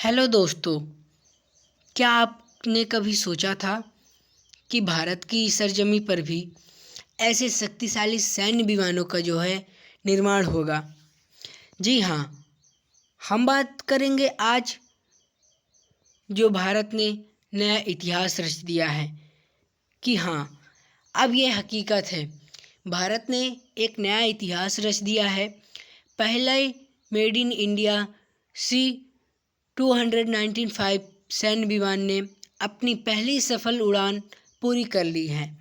Hello दोस्तों, क्या आपने कभी सोचा था कि भारत की सरजमी पर भी ऐसे शक्तिशाली सैन्य विमानों का निर्माण होगा। जी हाँ, हम बात करेंगे आज जो भारत ने नया इतिहास रच दिया है कि हाँ, अब यह हकीकत है। भारत ने एक नया इतिहास रच दिया है। पहले मेड इन इंडिया C-295 सैन्य विमान ने अपनी पहली सफल उड़ान पूरी कर ली है।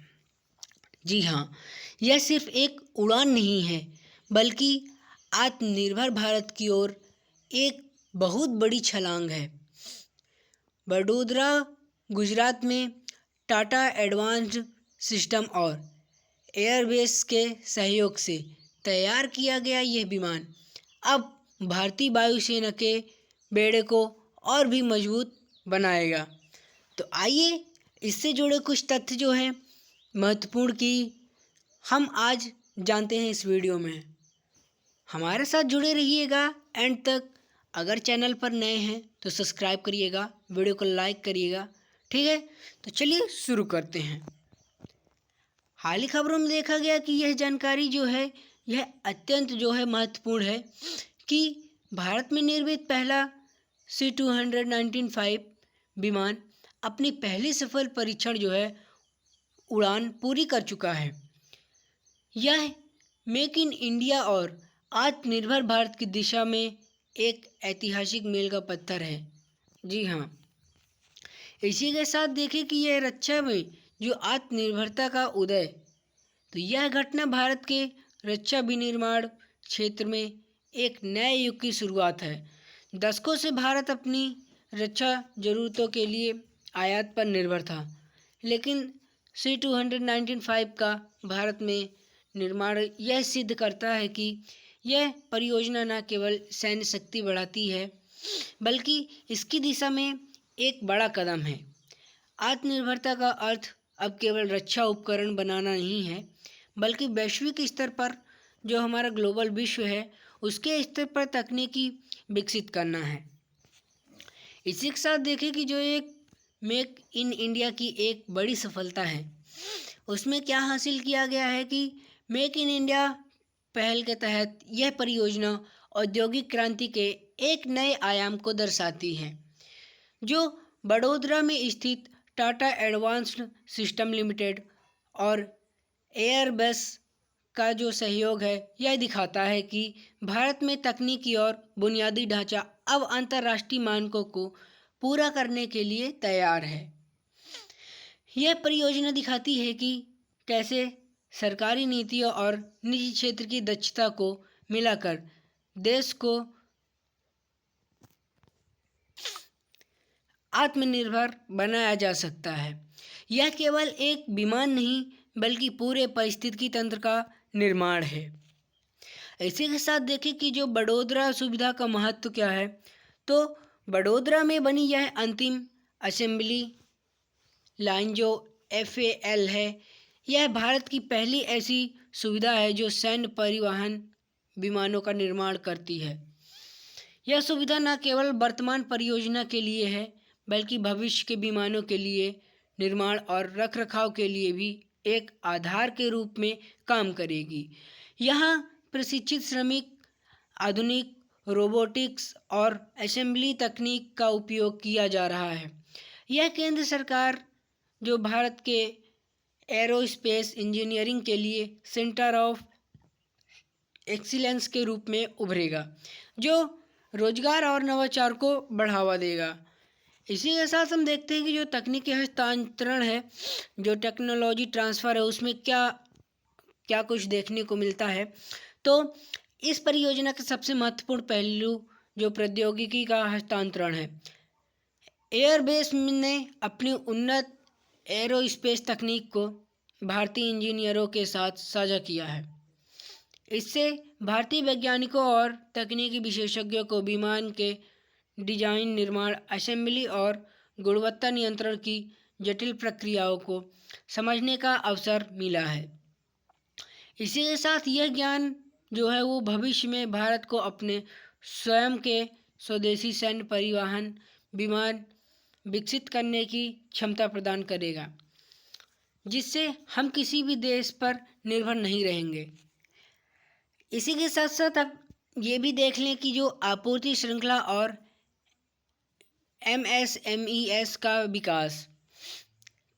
जी हाँ, यह सिर्फ एक उड़ान नहीं है, बल्कि आत्मनिर्भर भारत की ओर एक बहुत बड़ी छलांग है। वडोदरा, गुजरात में टाटा एडवांस्ड सिस्टम और एयरबेस के सहयोग से तैयार किया गया यह विमान अब भारतीय वायुसेना के बेड़े को और भी मजबूत बनाएगा। तो आइए इससे जुड़े कुछ तथ्य महत्वपूर्ण कि हम आज जानते हैं इस वीडियो में। हमारे साथ जुड़े रहिएगा एंड तक। अगर चैनल पर नए हैं तो सब्सक्राइब करिएगा, वीडियो को लाइक करिएगा। ठीक है, तो चलिए शुरू करते हैं। हाल ही खबरों में देखा गया कि यह जानकारी यह अत्यंत महत्वपूर्ण है कि भारत में निर्मित पहला C-295 विमान अपनी पहली सफल परीक्षण उड़ान पूरी कर चुका है। यह मेक इन इंडिया और आत्मनिर्भर भारत की दिशा में एक ऐतिहासिक मील का पत्थर है। जी हाँ, इसी के साथ देखें कि यह रक्षा में जो आत्मनिर्भरता का उदय, तो यह घटना भारत के रक्षा विनिर्माण क्षेत्र में एक नए युग की शुरुआत है। दशकों से भारत अपनी रक्षा जरूरतों के लिए आयात पर निर्भर था, लेकिन C-295 का भारत में निर्माण यह सिद्ध करता है कि यह परियोजना न केवल सैन्य शक्ति बढ़ाती है, बल्कि इसकी दिशा में एक बड़ा कदम है। आत्मनिर्भरता का अर्थ अब केवल रक्षा उपकरण बनाना नहीं है, बल्कि वैश्विक स्तर पर जो हमारा ग्लोबल विश्व है उसके स्तर पर तकनीकी विकसित करना है। इसी के साथ देखें कि जो एक मेक इन इंडिया की एक बड़ी सफलता है, उसमें क्या हासिल किया गया है कि मेक इन इंडिया पहल के तहत यह परियोजना औद्योगिक क्रांति के एक नए आयाम को दर्शाती है। जो वडोदरा में स्थित टाटा एडवांस्ड सिस्टम लिमिटेड और एयरबस का जो सहयोग है, यह दिखाता है कि भारत में तकनीकी और बुनियादी ढांचा अब अंतर्राष्ट्रीय मानकों को पूरा करने के लिए तैयार है। यह परियोजना दिखाती है कि कैसे सरकारी नीतियों और निजी क्षेत्र की दक्षता को मिलाकर देश को आत्मनिर्भर बनाया जा सकता है। यह केवल एक विमान नहीं, बल्कि पूरे पारिस्थितिकी तंत्र का निर्माण है। इसी के साथ देखें कि जो वडोदरा सुविधा का महत्व क्या है, तो वडोदरा में बनी यह अंतिम असेंबली लाइन जो FAL है, यह भारत की पहली ऐसी सुविधा है जो सैन्य परिवहन विमानों का निर्माण करती है। यह सुविधा न केवल वर्तमान परियोजना के लिए है, बल्कि भविष्य के विमानों के लिए निर्माण और रखरखाव के लिए भी एक आधार के रूप में काम करेगी। यहाँ प्रशिक्षित श्रमिक, आधुनिक रोबोटिक्स और असेंबली तकनीक का उपयोग किया जा रहा है। यह केंद्र सरकार जो भारत के एरोस्पेस इंजीनियरिंग के लिए सेंटर ऑफ एक्सीलेंस के रूप में उभरेगा, जो रोजगार और नवाचार को बढ़ावा देगा। इसी के साथ हम देखते हैं कि जो तकनीकी हस्तांतरण है, जो टेक्नोलॉजी ट्रांसफ़र है, उसमें क्या क्या कुछ देखने को मिलता है। तो इस परियोजना का सबसे महत्वपूर्ण पहलू जो प्रौद्योगिकी का हस्तांतरण है। एयरबेस ने अपनी उन्नत एरोस्पेस तकनीक को भारतीय इंजीनियरों के साथ साझा किया है। इससे भारतीय वैज्ञानिकों और तकनीकी विशेषज्ञों को विमान के डिजाइन, निर्माण, असेंबली और गुणवत्ता नियंत्रण की जटिल प्रक्रियाओं को समझने का अवसर मिला है। इसी के साथ यह ज्ञान वो भविष्य में भारत को अपने स्वयं के स्वदेशी सैन्य परिवहन विमान विकसित करने की क्षमता प्रदान करेगा, जिससे हम किसी भी देश पर निर्भर नहीं रहेंगे। इसी के साथ साथ अब ये भी देख लें कि जो आपूर्ति श्रृंखला और MSMES का विकास,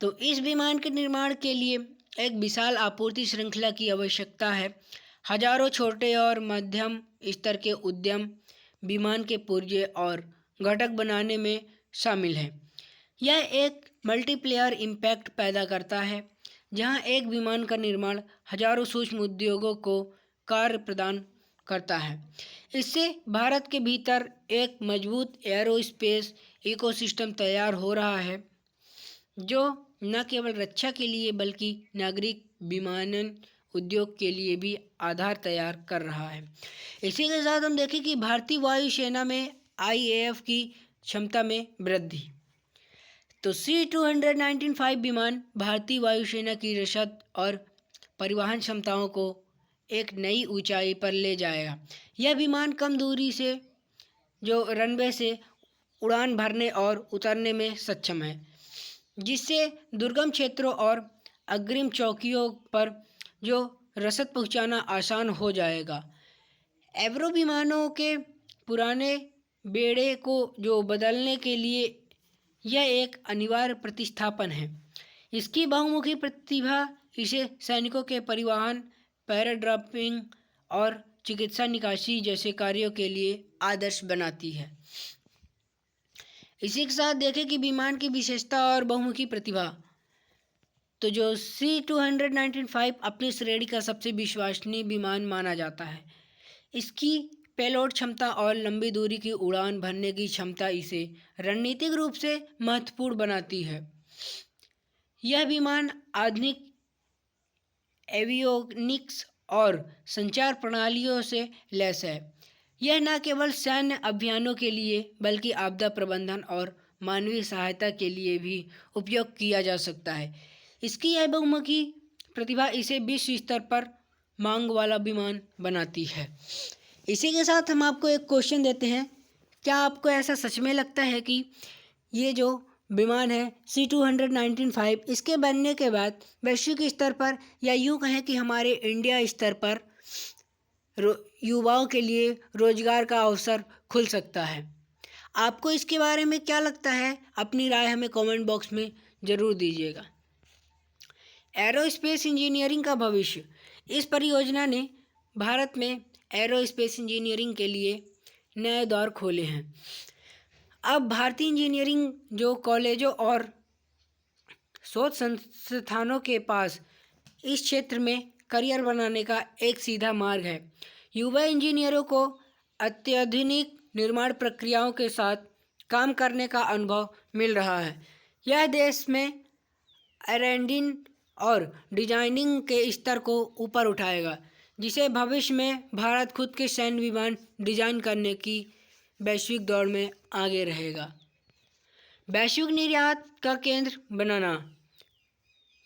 तो इस विमान के निर्माण के लिए एक विशाल आपूर्ति श्रृंखला की आवश्यकता है। हजारों छोटे और मध्यम स्तर के उद्यम विमान के पुर्जे और घटक बनाने में शामिल हैं। यह एक मल्टीप्लेयर इम्पैक्ट पैदा करता है, जहां एक विमान का निर्माण हजारों सूक्ष्म उद्योगों को कार्य प्रदान करता है। इससे भारत के भीतर एक मजबूत एरोस्पेस इकोसिस्टम तैयार हो रहा है, जो न केवल रक्षा के लिए बल्कि नागरिक विमानन उद्योग के लिए भी आधार तैयार कर रहा है। इसी के साथ हम देखें कि भारतीय वायुसेना में IAF की क्षमता में वृद्धि। तो C-219 विमान भारतीय वायुसेना की रसद और परिवहन क्षमताओं को एक नई ऊंचाई पर ले जाएगा। यह विमान कम दूरी से जो रनवे से उड़ान भरने और उतरने में सक्षम है, जिससे दुर्गम क्षेत्रों और अग्रिम चौकियों पर जो रसद पहुंचाना आसान हो जाएगा। एवरो विमानों के पुराने बेड़े को जो बदलने के लिए यह एक अनिवार्य प्रतिस्थापन है। इसकी बहुमुखी प्रतिभा इसे सैनिकों के परिवहन, पैराड्रॉपिंग और चिकित्सा निकासी जैसे कार्यों के लिए आदर्श बनाती है। इसी के साथ देखें कि विमान की विशेषता और बहुमुखी प्रतिभा, तो जो C-219 अपनी श्रेणी का सबसे विश्वसनीय विमान माना जाता है। इसकी पेलोड क्षमता और लंबी दूरी की उड़ान भरने की क्षमता इसे रणनीतिक रूप से महत्वपूर्ण बनाती है। यह विमान आधुनिक एवियोनिक्स और संचार प्रणालियों से लैस है। यह न केवल सैन्य अभियानों के लिए बल्कि आपदा प्रबंधन और मानवीय सहायता के लिए भी उपयोग किया जा सकता है। इसकी यह बहुमुखी प्रतिभा इसे विश्व स्तर पर मांग वाला विमान बनाती है। इसी के साथ हम आपको एक क्वेश्चन देते हैं, क्या आपको ऐसा सच में लगता है कि ये जो विमान है C-219 इसके बनने के बाद वैश्विक स्तर पर या यूँ कहें कि हमारे इंडिया स्तर पर युवाओं के लिए रोजगार का अवसर खुल सकता है? आपको इसके बारे में क्या लगता है? अपनी राय हमें कमेंट बॉक्स में ज़रूर दीजिएगा। एरोस्पेस इंजीनियरिंग का भविष्य। इस परियोजना ने भारत में एरोस्पेस इंजीनियरिंग के लिए नए द्वार खोले हैं। अब भारतीय इंजीनियरिंग जो कॉलेजों और शोध संस्थानों के पास इस क्षेत्र में करियर बनाने का एक सीधा मार्ग है। युवा इंजीनियरों को अत्याधुनिक निर्माण प्रक्रियाओं के साथ काम करने का अनुभव मिल रहा है। यह देश में R&D और डिजाइनिंग के स्तर को ऊपर उठाएगा, जिसे भविष्य में भारत खुद के सैन्य विमान डिजाइन करने की वैश्विक दौड़ में आगे रहेगा। वैश्विक निर्यात का केंद्र बनाना।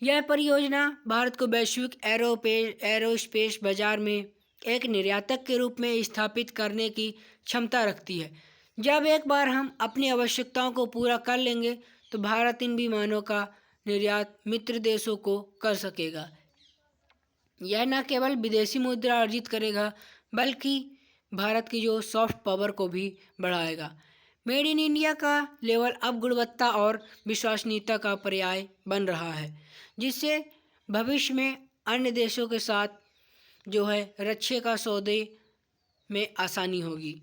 यह परियोजना भारत को वैश्विक एरोस्पेस बाजार में एक निर्यातक के रूप में स्थापित करने की क्षमता रखती है। जब एक बार हम अपनी आवश्यकताओं को पूरा कर लेंगे तो भारत इन विमानों का निर्यात मित्र देशों को कर सकेगा। यह न केवल विदेशी मुद्रा अर्जित करेगा बल्कि भारत की जो सॉफ्ट पावर को भी बढ़ाएगा। मेड इन इंडिया का लेवल अब गुणवत्ता और विश्वसनीयता का पर्याय बन रहा है, जिससे भविष्य में अन्य देशों के साथ जो है रक्षा का सौदे में आसानी होगी।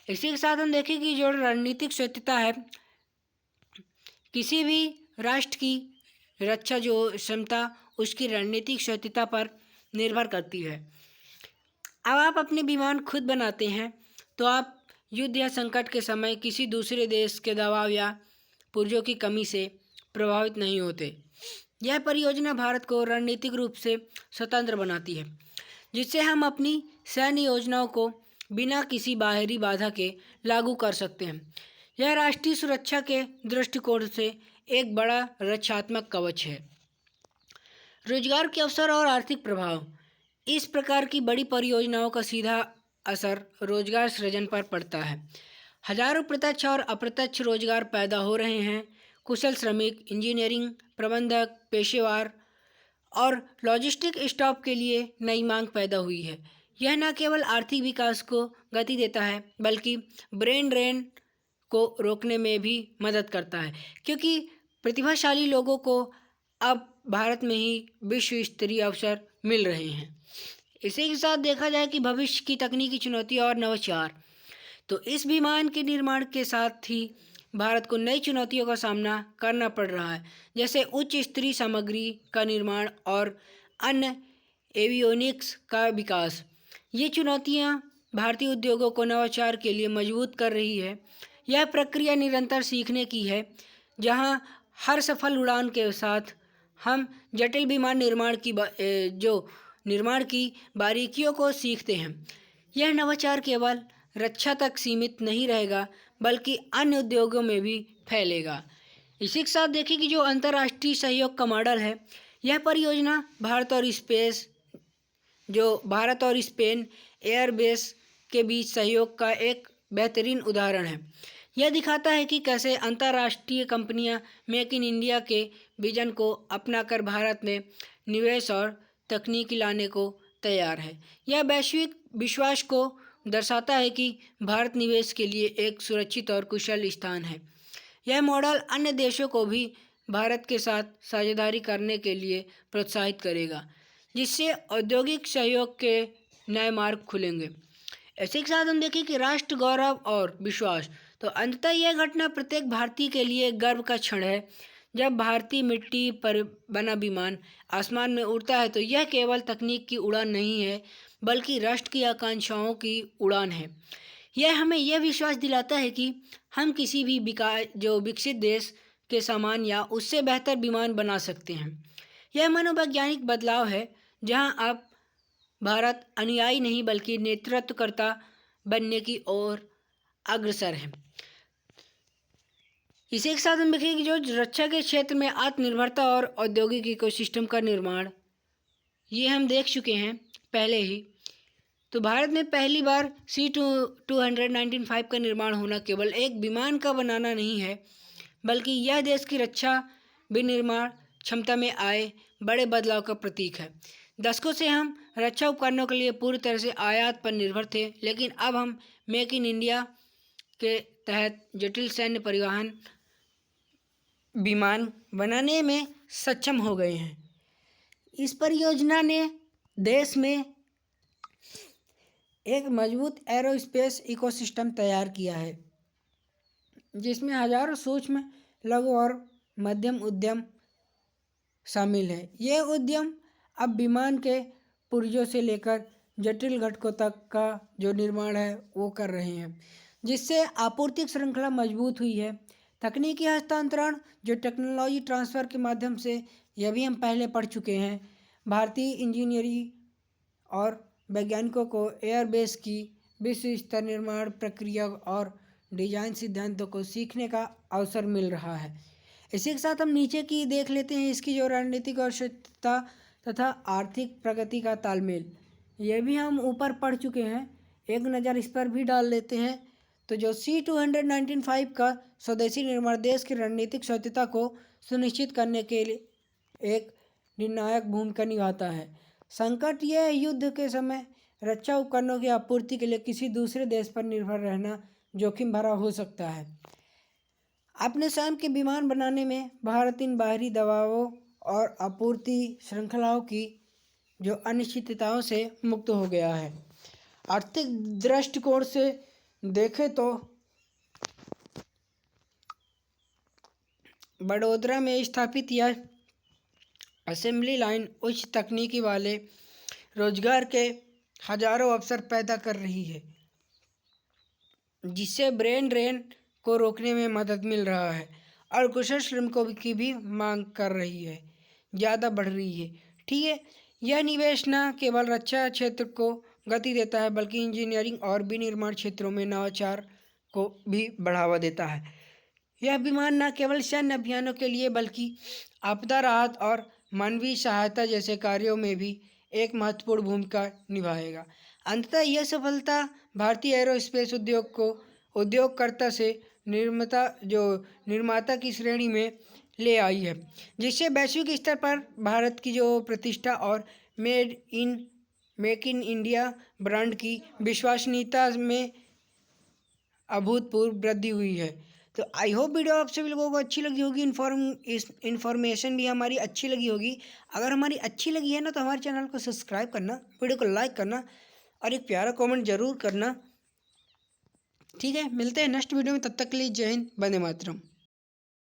इसी के साथ हम देखें कि जो रणनीतिक स्वायत्तता है, किसी भी राष्ट्र की रक्षा जो क्षमता उसकी रणनीतिक स्वायत्तता पर निर्भर करती है। अब आप अपने विमान खुद बनाते हैं तो आप युद्ध या संकट के समय किसी दूसरे देश के दबाव या पुर्जों की कमी से प्रभावित नहीं होते। यह परियोजना भारत को रणनीतिक रूप से स्वतंत्र बनाती है, जिससे हम अपनी सैन्य योजनाओं को बिना किसी बाहरी बाधा के लागू कर सकते हैं। यह राष्ट्रीय सुरक्षा के दृष्टिकोण से एक बड़ा रक्षात्मक कवच है। रोजगार के अवसर और आर्थिक प्रभाव। इस प्रकार की बड़ी परियोजनाओं का सीधा असर रोजगार सृजन पर पड़ता है। हजारों प्रत्यक्ष और अप्रत्यक्ष रोजगार पैदा हो रहे हैं। कुशल श्रमिक, इंजीनियरिंग प्रबंधक, पेशेवर और लॉजिस्टिक स्टाफ के लिए नई मांग पैदा हुई है। यह न केवल आर्थिक विकास को गति देता है बल्कि ब्रेन ड्रेन को रोकने में भी मदद करता है, क्योंकि प्रतिभाशाली लोगों को अब भारत में ही विश्व स्तरीय अवसर मिल रहे हैं। इसी के साथ देखा जाए कि भविष्य की तकनीकी चुनौती और नवाचार, तो इस विमान के निर्माण के साथ ही भारत को नई चुनौतियों का सामना करना पड़ रहा है, जैसे उच्च स्तरीय सामग्री का निर्माण और अन्य एवियोनिक्स का विकास। ये चुनौतियां भारतीय उद्योगों को नवाचार के लिए मजबूत कर रही है। यह प्रक्रिया निरंतर सीखने की है, जहां हर सफल उड़ान के साथ हम जटिल विमान निर्माण की बारीकियों को सीखते हैं। यह नवाचार केवल रक्षा तक सीमित नहीं रहेगा बल्कि अन्य उद्योगों में भी फैलेगा। इसी के साथ देखिए कि जो अंतर्राष्ट्रीय सहयोग का मॉडल है, यह परियोजना भारत और स्पेन एयरबेस के बीच सहयोग का एक बेहतरीन उदाहरण है। यह दिखाता है कि कैसे अंतर्राष्ट्रीय कंपनियां मेक इन इंडिया के विजन को अपनाकर भारत में निवेश और तकनीकी लाने को तैयार है। यह वैश्विक विश्वास को दर्शाता है कि भारत निवेश के लिए एक सुरक्षित और कुशल स्थान है। यह मॉडल अन्य देशों को भी भारत के साथ साझेदारी करने के लिए प्रोत्साहित करेगा, जिससे औद्योगिक सहयोग के नए मार्ग खुलेंगे। इसी के साथ हम देखें कि राष्ट्र गौरव और विश्वास, तो अंततः यह घटना प्रत्येक भारतीय के लिए गर्व का क्षण है। जब भारतीय मिट्टी पर बना विमान आसमान में उड़ता है तो यह केवल तकनीक की उड़ान नहीं है बल्कि राष्ट्र की आकांक्षाओं की उड़ान है। यह हमें यह विश्वास दिलाता है कि हम किसी भी विकसित देश के समान या उससे बेहतर विमान बना सकते हैं। यह मनोवैज्ञानिक बदलाव है जहां अब भारत अनुयायी नहीं बल्कि नेतृत्वकर्ता बनने की ओर अग्रसर है। इसी के साथ हम देखेंगे कि जो रक्षा के क्षेत्र में आत्मनिर्भरता और औद्योगिक इकोसिस्टम का निर्माण, ये हम देख चुके हैं पहले ही। तो भारत में पहली बार C-219 का निर्माण होना केवल एक विमान का बनाना नहीं है बल्कि यह देश की रक्षा विनिर्माण क्षमता में आए बड़े बदलाव का प्रतीक है। दशकों से हम रक्षा उपकरणों के लिए पूरी तरह से आयात पर निर्भर थे, लेकिन अब हम मेक इन इंडिया के तहत जटिल सैन्य परिवहन विमान बनाने में सक्षम हो गए हैं। इस परियोजना ने देश में एक मजबूत एरोस्पेस इकोसिस्टम तैयार किया है, जिसमें हजारों सूक्ष्म, लघु और मध्यम उद्यम शामिल है। ये उद्यम अब विमान के पुर्जों से लेकर जटिल घटकों तक का जो निर्माण है वो कर रहे हैं, जिससे आपूर्ति श्रृंखला मजबूत हुई है। तकनीकी हस्तांतरण, जो टेक्नोलॉजी ट्रांसफ़र के माध्यम से, यह भी हम पहले पढ़ चुके हैं। भारतीय इंजीनियरिंग और वैज्ञानिकों को एयरबेस की विश्व स्तर निर्माण प्रक्रिया और डिजाइन सिद्धांतों को सीखने का अवसर मिल रहा है। इसी के साथ हम नीचे की देख लेते हैं इसकी जो रणनीतिक आवश्यकता तथा आर्थिक प्रगति का तालमेल, यह भी हम ऊपर पढ़ चुके हैं। एक नज़र इस पर भी डाल लेते हैं। तो जो C-219 का स्वदेशी निर्माण देश की रणनीतिक स्वायत्तता को सुनिश्चित करने के लिए एक निर्णायक भूमिका निभाता है। संकट यह युद्ध के समय रक्षा उपकरणों की आपूर्ति के लिए किसी दूसरे देश पर निर्भर रहना जोखिम भरा हो सकता है। अपने स्वयं के विमान बनाने में भारत इन बाहरी दबावों और आपूर्ति श्रृंखलाओं की जो अनिश्चितताओं से मुक्त हो गया है। आर्थिक दृष्टिकोण से देखें तो बड़ोदरा में स्थापित यह असेंबली लाइन उच्च तकनीकी वाले रोजगार के हजारों अवसर पैदा कर रही है, जिससे ब्रेन ड्रेन को रोकने में मदद मिल रहा है और कुशल श्रमिकों की भी मांग कर रही है, ज़्यादा बढ़ रही है। ठीक है, यह निवेश न केवल रक्षा क्षेत्र को गति देता है बल्कि इंजीनियरिंग और विनिर्माण क्षेत्रों में नवाचार को भी बढ़ावा देता है। यह विमान न केवल सैन्य अभियानों के लिए बल्कि आपदा राहत और मानवीय सहायता जैसे कार्यों में भी एक महत्वपूर्ण भूमिका निभाएगा। अंततः यह सफलता भारतीय एरोस्पेस उद्योग को उद्योगकर्ता से निर्माता की श्रेणी में ले आई है, जिससे वैश्विक स्तर पर भारत की जो प्रतिष्ठा और मेक इन इंडिया ब्रांड की विश्वसनीयता में अभूतपूर्व वृद्धि हुई है। तो आई होप वीडियो आप सभी लोगों को अच्छी लगी होगी, इन्फॉर्मेशन भी हमारी अच्छी लगी होगी। अगर हमारी अच्छी लगी है ना तो हमारे चैनल को सब्सक्राइब करना, वीडियो को लाइक करना और एक प्यारा कमेंट जरूर करना। ठीक है, मिलते हैं नेक्स्ट वीडियो में, तब तक के लिए जय हिंद, वंदे मातरम।